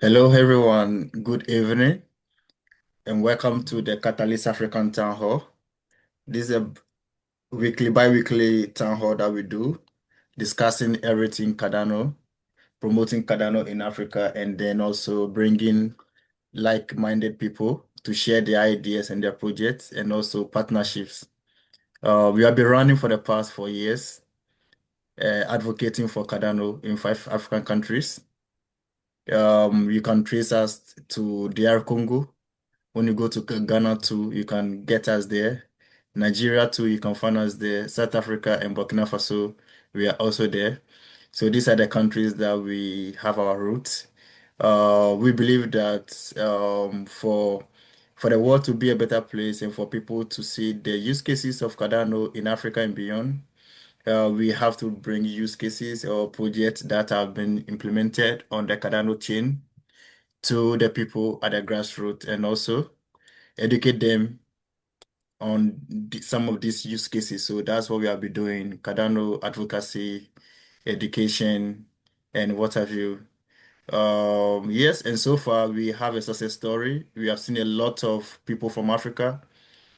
Hello, everyone. Good evening, and welcome to the Catalyst African Town Hall. This is a bi-weekly town hall that we do, discussing everything Cardano, promoting Cardano in Africa, and then also bringing like-minded people to share their ideas and their projects, and also partnerships. We have been running for the past 4 years, advocating for Cardano in 5 African countries. You can trace us to DR Congo. When you go to Ghana too, you can get us there. Nigeria too, you can find us there. South Africa and Burkina Faso, we are also there. So these are the countries that we have our roots. We believe that for the world to be a better place and for people to see the use cases of Cardano in Africa and beyond, we have to bring use cases or projects that have been implemented on the Cardano chain to the people at the grassroots and also educate them on some of these use cases. So that's what we have been doing, Cardano advocacy, education, and what have you. Yes, and so far we have a success story. We have seen a lot of people from Africa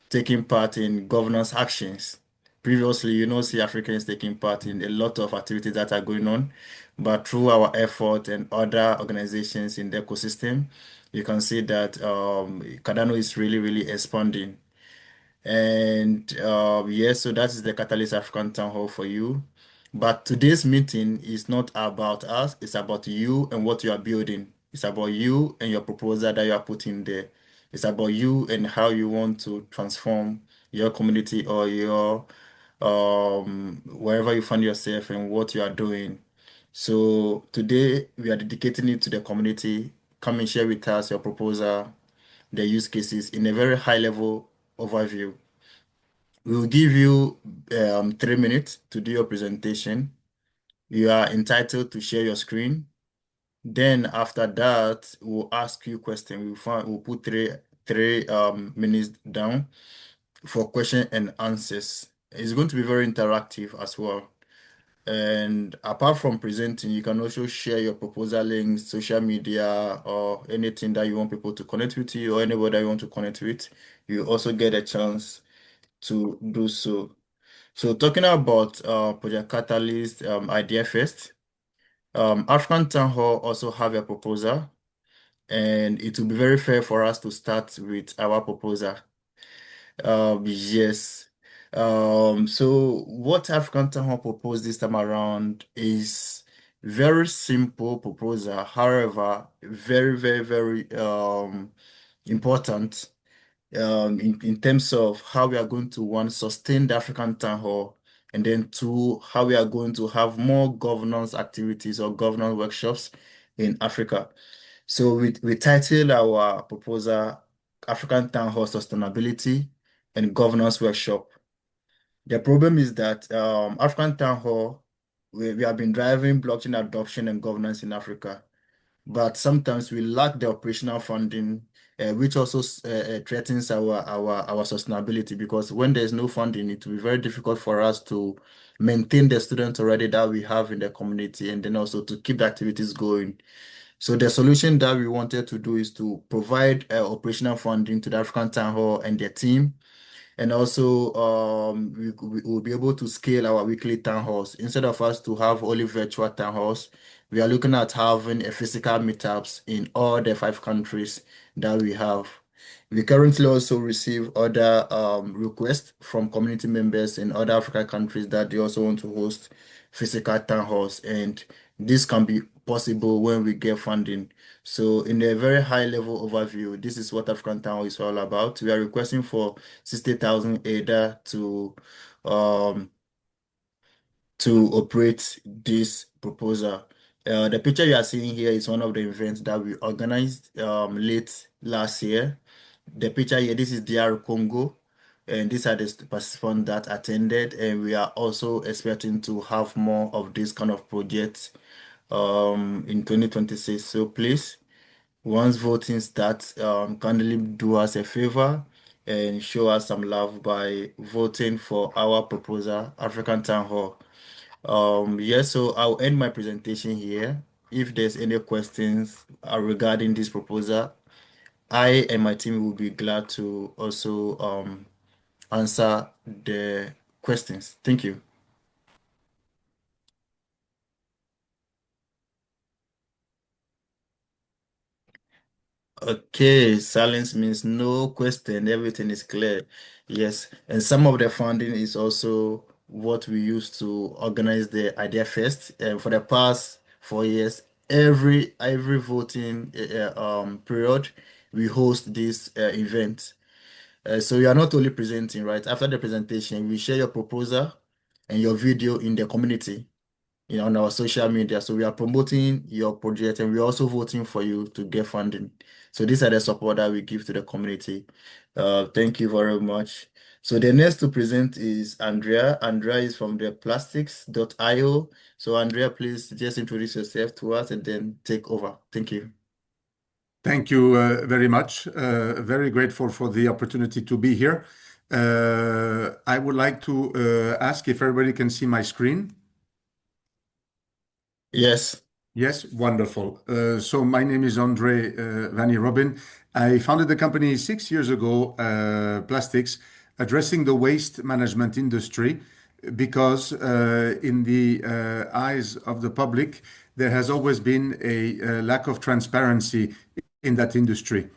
taking part in governance actions. Previously, see Africans taking part in a lot of activities that are going on, but through our effort and other organizations in the ecosystem, you can see that Cardano is really, really expanding. And yes, so that is the Catalyst African Town Hall for you. But today's meeting is not about us, it's about you and what you are building. It's about you and your proposal that you are putting there. It's about you and how you want to transform your community or your wherever you find yourself and what you are doing. So today we are dedicating it to the community. Come and share with us your proposal, the use cases in a very high level overview. We will give you 3 minutes to do your presentation. You are entitled to share your screen. Then after that, we'll ask you questions. We'll put three minutes down for question and answers. It's going to be very interactive as well. And apart from presenting, you can also share your proposal links, social media, or anything that you want people to connect with you, or anybody that you want to connect with. You also get a chance to do so. So talking about Project Catalyst, IdeaFest, African Town Hall also have a proposal, and it will be very fair for us to start with our proposal. Yes. So what African Town Hall proposed this time around is very simple proposal, however, very, very, very important in terms of how we are going to, one, sustain the African Town Hall, and then two, how we are going to have more governance activities or governance workshops in Africa. So we titled our proposal African Town Hall Sustainability and Governance Workshop. The problem is that African Town Hall, we have been driving blockchain adoption and governance in Africa, but sometimes we lack the operational funding, which also threatens our sustainability because when there's no funding, it will be very difficult for us to maintain the students already that we have in the community and then also to keep the activities going. So the solution that we wanted to do is to provide operational funding to the African Town Hall and their team, and also, we will be able to scale our weekly town halls. Instead of us to have only virtual town halls, we are looking at having a physical meetups in all the 5 countries that we have. We currently also receive other requests from community members in other African countries that they also want to host physical town halls, and this can be possible when we get funding. So, in a very high level overview, this is what African Town Hall is all about. We are requesting for 60,000 ADA um to operate this proposal. The picture you are seeing here is one of the events that we organized late last year. The picture here, this is DR Congo, and these are the participants that attended, and we are also expecting to have more of this kind of projects in 2026. So please, once voting starts, kindly do us a favor and show us some love by voting for our proposal, African Town Hall. Yes, so I'll end my presentation here. if there's any questions regarding this proposal, I and my team will be glad to also answer the questions. Thank you. Okay, silence means no question, everything is clear. Yes, and some of the funding is also what we use to organize the Idea Fest. And for the past 4 years, every voting period, we host this event. So you are not only presenting, right? After the presentation, we share your proposal and your video in the community, on our social media. So we are promoting your project and we're also voting for you to get funding. So these are the support that we give to the community. Thank you very much. So the next to present is Andrea. Andrea is from the plastics.io. So Andrea, please just introduce yourself to us and then take over. Thank you. Thank you very much. Very grateful for the opportunity to be here. I would like to ask if everybody can see my screen. Yes. Yes, wonderful. So my name is Andre Vanny Robin. I founded the company 6 years ago, Plastics, addressing the waste management industry because in the eyes of the public, there has always been a lack of transparency in that industry.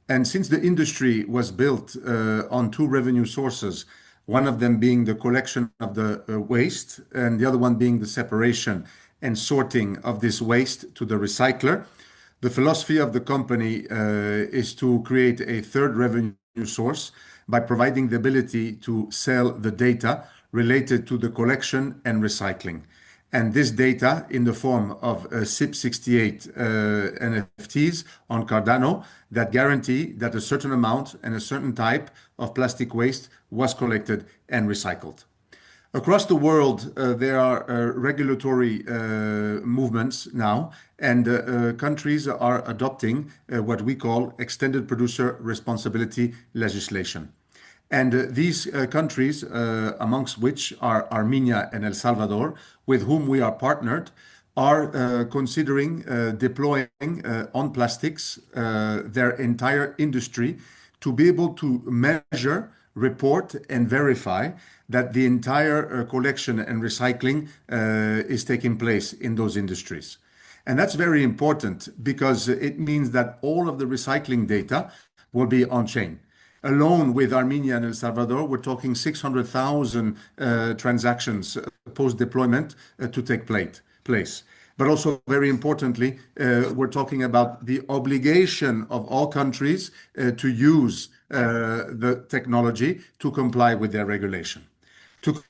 And since the industry was built on two revenue sources, one of them being the collection of the waste, and the other one being the separation and sorting of this waste to the recycler, the philosophy of the company is to create a third revenue source by providing the ability to sell the data related to the collection and recycling. And this data in the form of SIP68 NFTs on Cardano that guarantee that a certain amount and a certain type of plastic waste was collected and recycled. Across the world, there are regulatory movements now, and countries are adopting what we call extended producer responsibility legislation. And these countries, amongst which are Armenia and El Salvador, with whom we are partnered, are considering deploying on plastics their entire industry to be able to measure, report, and verify that the entire collection and recycling is taking place in those industries. And that's very important because it means that all of the recycling data will be on chain. Alone with Armenia and El Salvador, we're talking 600,000 transactions post-deployment to take place. But also, very importantly, we're talking about the obligation of all countries to use the technology to comply with their regulation. To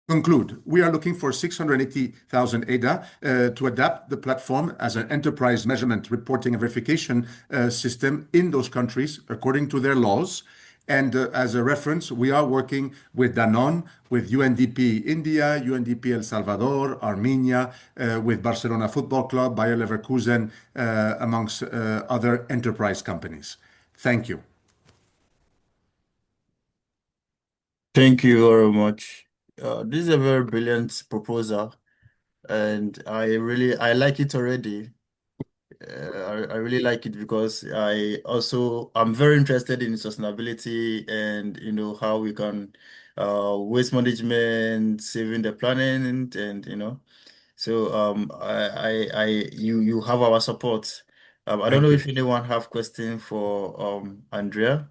conclude, we are looking for 680,000 ADA to adapt the platform as an enterprise measurement, reporting, and verification system in those countries according to their laws. And as a reference, we are working with Danone, with UNDP India, UNDP El Salvador, Armenia, with Barcelona Football Club, Bayer Leverkusen, amongst other enterprise companies. Thank you. Thank you very much. This is a very brilliant proposal, and I like it already. I really like it because I'm very interested in sustainability and how we can waste management, saving the planet, and so you have our support. I don't know Thank you. if anyone have question for Andrea.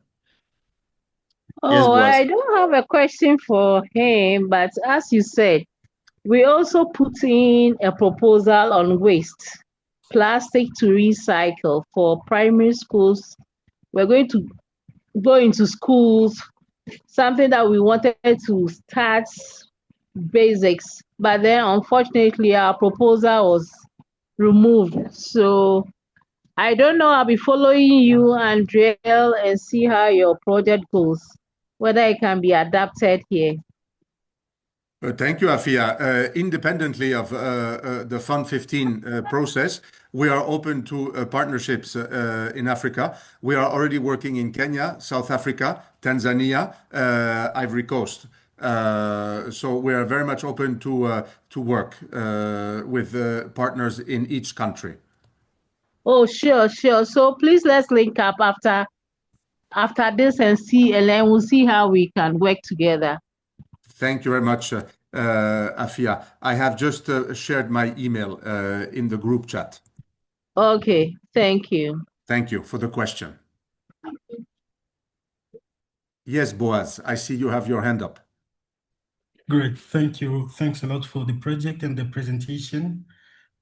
Yes, Oh, boss. I don't have a question for him, but as you said, we also put in a proposal on waste, plastic to recycle for primary schools. We're going to go into schools, something that we wanted to start basics, but then unfortunately our proposal was removed. So I don't know. I'll be following you, Andriel, and see how your project goes, whether it can be adapted here. Thank you, Afia. Independently of the Fund 15 process, we are open to partnerships in Africa. We are already working in Kenya, South Africa, Tanzania, Ivory Coast. So we are very much open to work with partners in each country. Oh, sure, sure. So please let's link up after this and see, and then we'll see how we can work together. Thank you very much, Afia. I have just shared my email in the group chat. Okay, thank you. Thank you for the question. Yes, Boaz, I see you have your hand up. Great, thank you. Thanks a lot for the project and the presentation.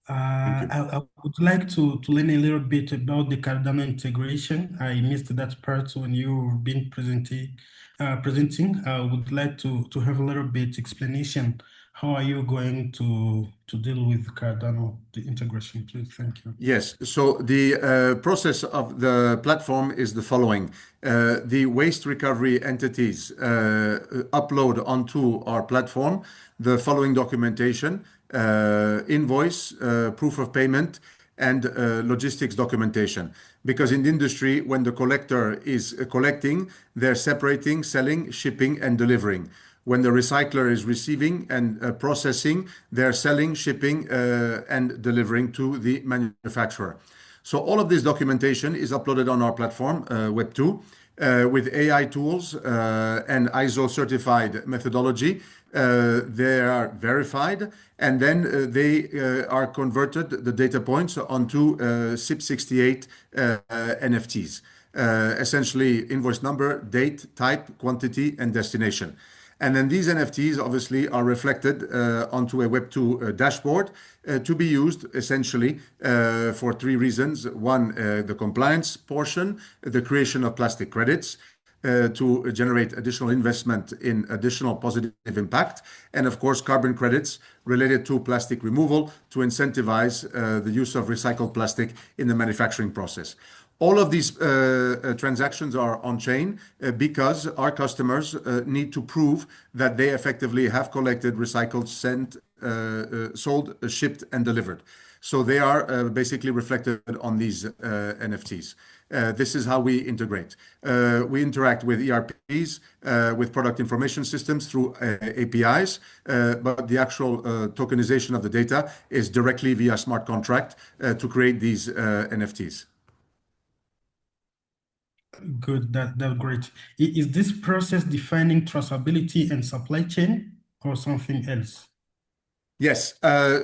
Thank you. I would like to learn a little bit about the Cardano integration. I missed that part when you've been presenting. I would like to have a little bit explanation. How are you going to deal with Cardano, the integration, please? Thank you. Yes. So the process of the platform is the following. The waste recovery entities upload onto our platform the following documentation: invoice, proof of payment, and logistics documentation. Because in the industry, when the collector is collecting, they're separating, selling, shipping, and delivering. When the recycler is receiving and processing, they're selling, shipping, and delivering to the manufacturer. So all of this documentation is uploaded on our platform, Web2, with AI tools and ISO certified methodology. They are verified, and then they are converted, the data points, onto SIP68 NFTs. Essentially, invoice number, date, type, quantity, and destination. And then these NFTs obviously are reflected onto a Web2 dashboard to be used essentially for three reasons. One, the compliance portion, the creation of plastic credits to generate additional investment in additional positive impact, and of course, carbon credits related to plastic removal to incentivize the use of recycled plastic in the manufacturing process. All of these transactions are on chain because our customers need to prove that they effectively have collected, recycled, sent, sold, shipped, and delivered. So they are basically reflected on these NFTs. This is how we integrate. We interact with ERPs, with product information systems through APIs, but the actual tokenization of the data is directly via smart contract to create these NFTs. Good, that's great. Is this process defining traceability and supply chain or something else? Yes.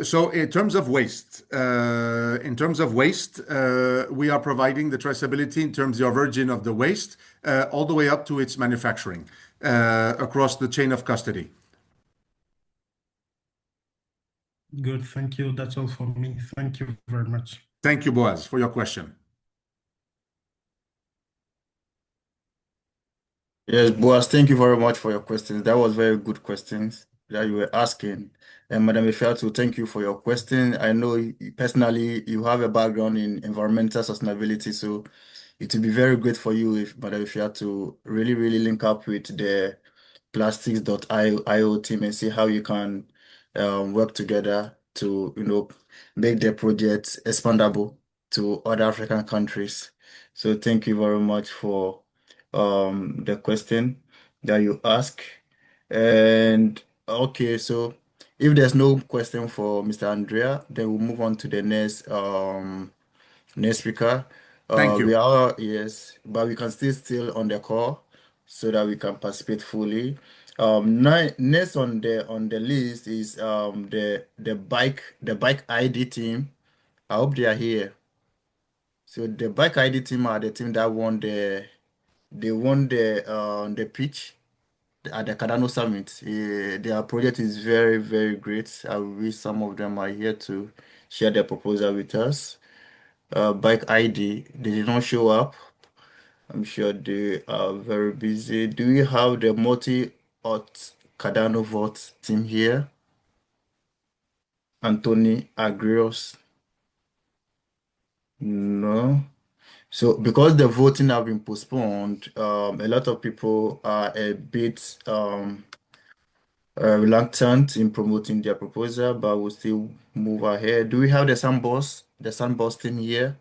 So in terms of waste, we are providing the traceability in terms of origin of the waste all the way up to its manufacturing across the chain of custody. Good, thank you. That's all for me. Thank you very much. Thank you, Boaz, for your question. Yes, Boaz, thank you very much for your questions. That was very good questions that you were asking. And Madam Ifeatu, thank you for your question. I know personally you have a background in environmental sustainability, so it would be very great for you if Madam Ifeatu really, really link up with the plastics.io team and see how you can work together to, make the project expandable to other African countries. So thank you very much for the question that you ask. And okay, so if there's no question for Mr. Andrea, then we'll move on to the next speaker. Thank We you. are, yes, but we can still on the call so that we can participate fully. Next on the list is the bike ID team. I hope they are here. So the bike ID team are the team that won the pitch at the Cardano Summit. Their project is very, very great. I wish some of them are here to share their proposal with us. Bike ID, they did not show up. I'm sure they are very busy. Do we have the multi-auth Cardano vote team here? Anthony Agrios? No. So because the voting have been postponed, a lot of people are a bit reluctant in promoting their proposal, but we'll still move ahead. Do we have the Sandbox team here?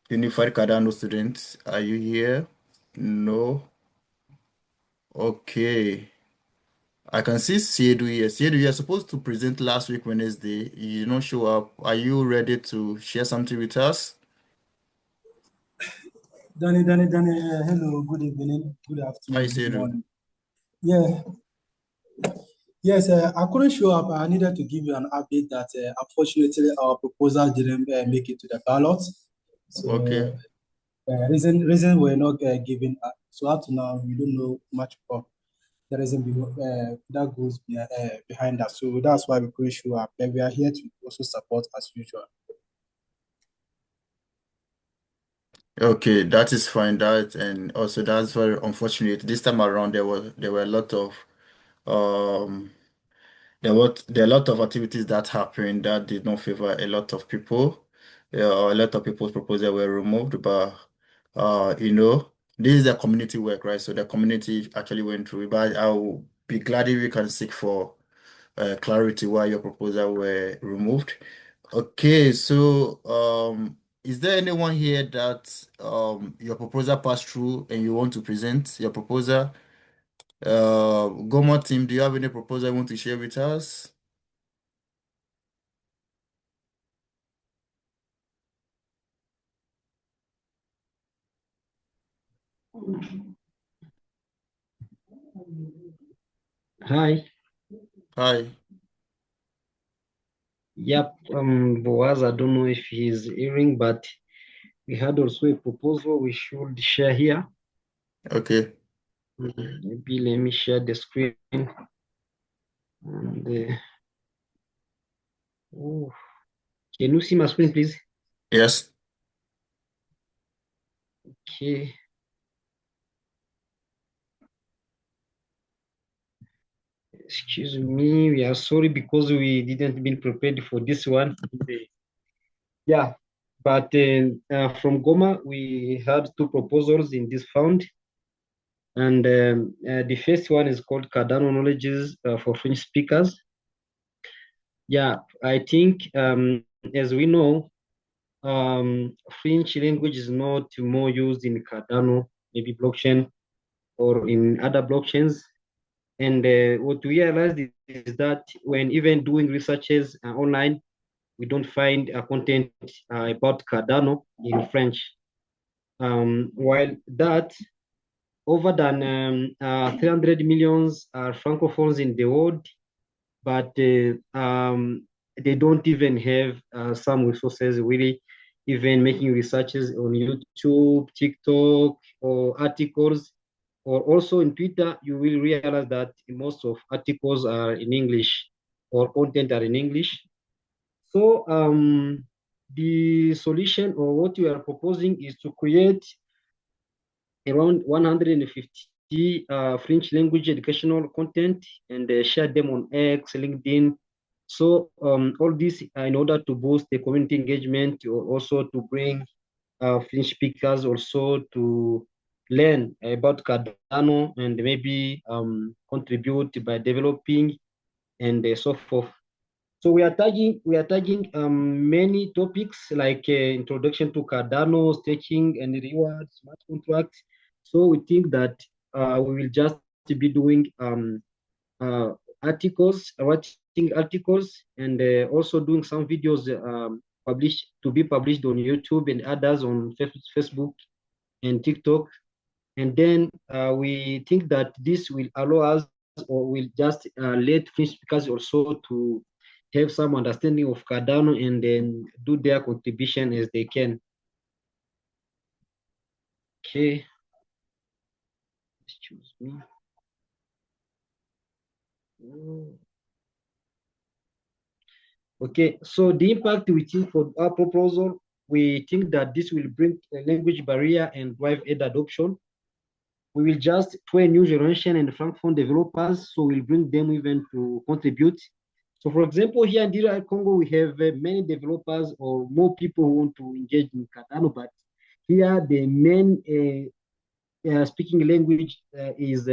Unified Cardano students, are you here? No. Okay. I can see Siedu here. Siedu, you're supposed to present last week Wednesday. You did not show up. Are you ready to share something with us? Danny, hello, good evening, good Hi, afternoon, good Siedu. morning. Yeah, yes, I couldn't show up. I needed to give you an update that unfortunately our proposal didn't make it to the ballot. Okay. So, reason we're not giving up. So, up to now, we don't know much about the reason that goes behind that. So, that's why we couldn't show up. But we are here to also support as usual. Okay, that is fine. That and also that's very unfortunate. This time around there were a lot of um there are a lot of activities that happened that did not favor a lot of people. A lot of people's proposals were removed, but this is the community work, right? So the community actually went through it. But I will be glad if you can seek for clarity why your proposal were removed. Okay, so is there anyone here that your proposal passed through and you want to present your proposal? Goma team, do you have any proposal you want to share with us? Hi. Hi. Yep. Boaz, I don't know if he's hearing, but we had also a proposal we should share here. Okay. Maybe let me share the screen. And, oh, can you see my screen, please? Yes. Okay. Excuse me. We are sorry because we didn't been prepared for this one. Yeah. But from Goma, we had two proposals in this fund. And the first one is called Cardano Knowledges for French speakers. Yeah, I think as we know, French language is not more used in Cardano, maybe blockchain or in other blockchains. And what we realized is that when even doing researches online, we don't find content about Cardano in French. While that, over than 300 millions are francophones in the world, but they don't even have some resources really even making researches on YouTube, TikTok, or articles, or also in Twitter. You will realize that most of articles are in English or content are in English. So the solution or what we are proposing is to create around 150 French language educational content and share them on X, LinkedIn. So all this in order to boost the community engagement, or also to bring French speakers also to learn about Cardano and maybe contribute by developing and so forth. So we are tagging many topics like introduction to Cardano, staking and rewards, smart contracts. So we think that we will just be doing uh, writing articles, and also doing some videos published on YouTube and others on Facebook and TikTok. And then we think that this will allow us, or will just let French speakers also to have some understanding of Cardano and then do their contribution as they can. Okay, excuse me. Okay, so the impact we think for our proposal, we think that this will bring a language barrier and drive aid adoption. We will just train new generation and Francophone developers, so we'll bring them even to contribute. So for example, here in DRI Congo, we have many developers or more people who want to engage in Cardano, but here the main speaking language is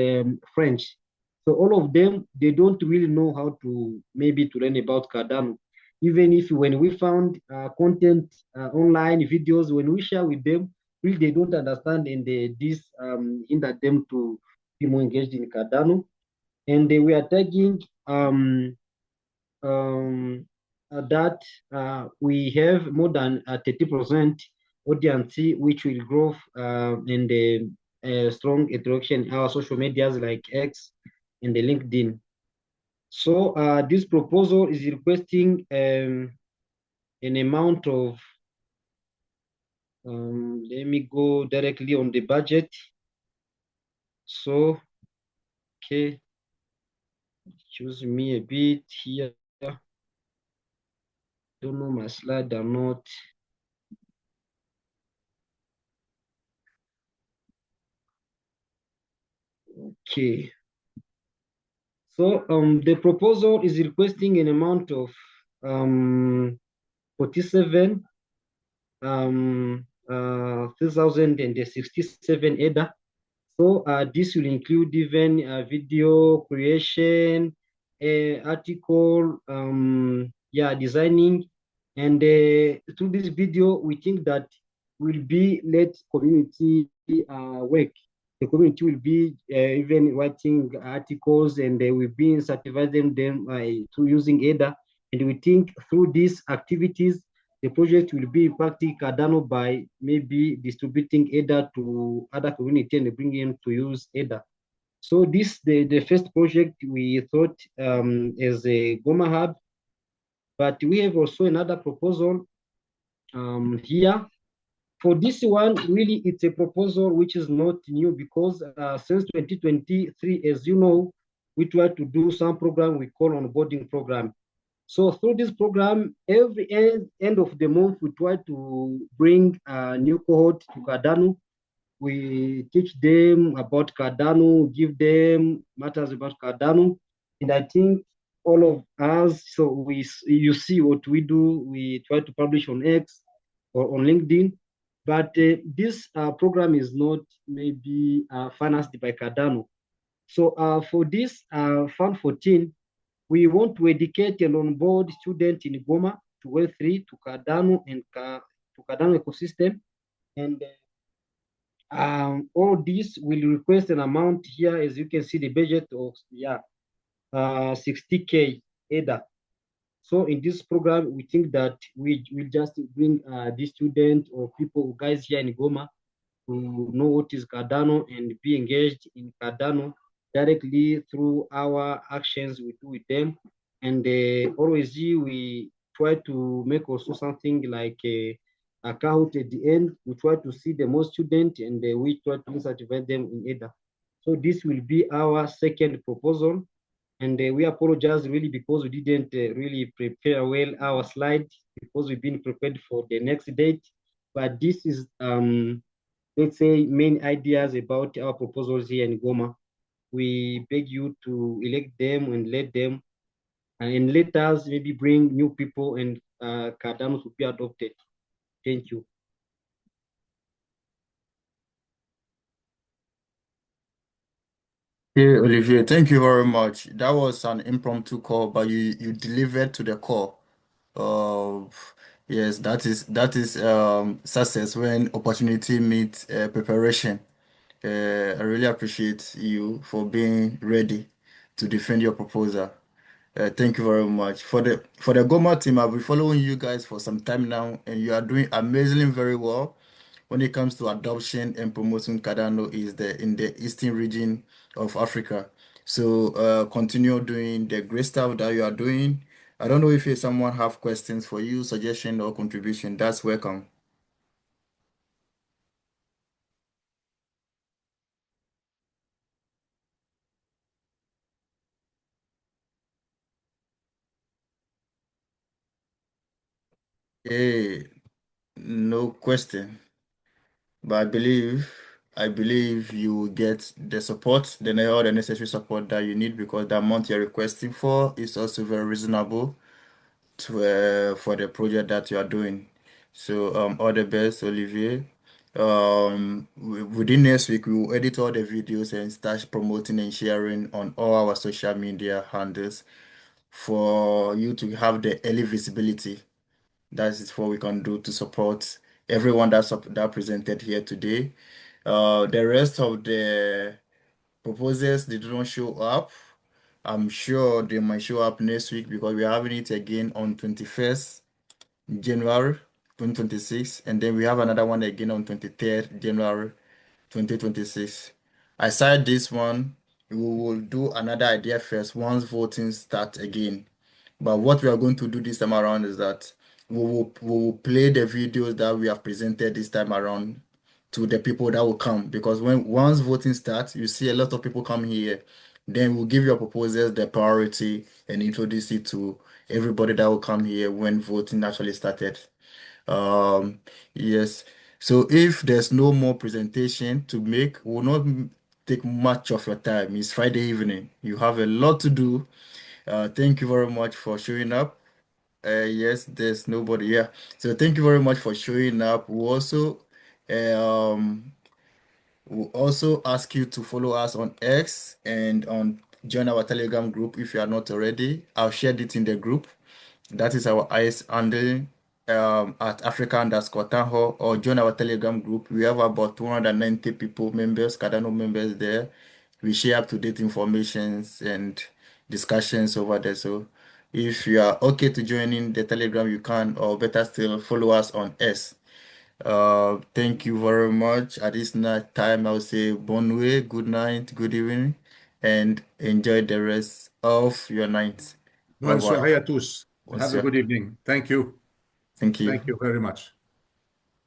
French. So all of them, they don't really know how to maybe to learn about Cardano. Even if when we found content online videos, when we share with them, really they don't understand, and this hinder them be more engaged in Cardano. And we are tagging that we have more than 30% audience, which will grow and strong interaction in our social medias like X and the LinkedIn. So this proposal is requesting an amount of, let me go directly on the budget. So, okay, choose me a bit here. Don't know my slide or not. Okay. So the proposal is requesting an amount of 47 3,067 ADA. So this will include even video creation, article, yeah, designing, and through this video, we think that will be let community work. The community will be even writing articles, and they will be incentivizing them through using ADA. And we think through these activities, the project will be impacting Cardano by maybe distributing ADA to other community and bringing them to use ADA. So this, the first project we thought is a Goma Hub, but we have also another proposal here. For this one, really, it's a proposal which is not new because since 2023, as you know, we try to do some program we call onboarding program. So through this program, every end of the month, we try to bring a new cohort to Cardano. We teach them about Cardano, give them matters about Cardano. And I think all of us, so you see what we do, we try to publish on X or on LinkedIn. But this program is not maybe financed by Cardano. So for this Fund 14, we want to educate and onboard students in Goma to Web3, to Cardano and to Cardano ecosystem. And all this will request an amount here, as you can see, the budget of 60K ADA. So in this program, we think that we will just bring the students or people, guys here in Goma, to know what is Cardano and be engaged in Cardano directly through our actions we do with them. And always we try to make also something like a Kahoot at the end. We try to see the most students and we try to certify them in ADA. So this will be our second proposal. And we apologize really because we didn't really prepare well our slide because we've been prepared for the next date. But this is let's say, main ideas about our proposals here in Goma. We beg you to elect them and let them, and let us maybe bring new people and Cardano to be adopted. Thank you. Yeah, Olivier, thank you very much. That was an impromptu call, but you delivered to the call. Uh, yes, that is success when opportunity meets preparation. I really appreciate you for being ready to defend your proposal. Thank you very much. For the Goma team, I've been following you guys for some time now, and you are doing amazingly very well when it comes to adoption and promoting Cardano is the in the eastern region of Africa. So continue doing the great stuff that you are doing. I don't know if someone have questions for you, suggestion or contribution. That's welcome. Hey, no question. But I believe you will get the support, all the necessary support that you need because the amount you're requesting for is also very reasonable for the project that you are doing. So all the best, Olivier. Within next week, we will edit all the videos and start promoting and sharing on all our social media handles for you to have the early visibility. That is what we can do to support everyone that presented here today. The rest of the proposals did not show up. I'm sure they might show up next week because we're having it again on 21st January 2026, and then we have another one again on 23rd January 2026. Aside this one, we will do another idea first once voting starts again. But what we are going to do this time around is that we will play the videos that we have presented this time around to the people that will come, because when once voting starts, you see a lot of people come here. Then we'll give your proposals the priority and introduce it to everybody that will come here when voting actually started. Um, yes. So if there's no more presentation to make, will not take much of your time. It's Friday evening. You have a lot to do. Thank you very much for showing up. Yes, there's nobody here. So thank you very much for showing up. Um, we'll also ask you to follow us on X and on join our Telegram group if you are not already. I'll share it in the group. That is our IS handle at Africa_Tanho, or join our Telegram group. We have about 290 people, members, Cardano members there. We share up-to-date informations and discussions over there. So if you are okay to join in the Telegram, you can, or better still, follow us on S. Thank you very much. At this night time, I'll say bon way, good night, good evening, and enjoy the rest of your night. Bye Bonne bye. soirée à tous. Have a Bonsoir. good evening. Thank you. Thank you. Thank you very much.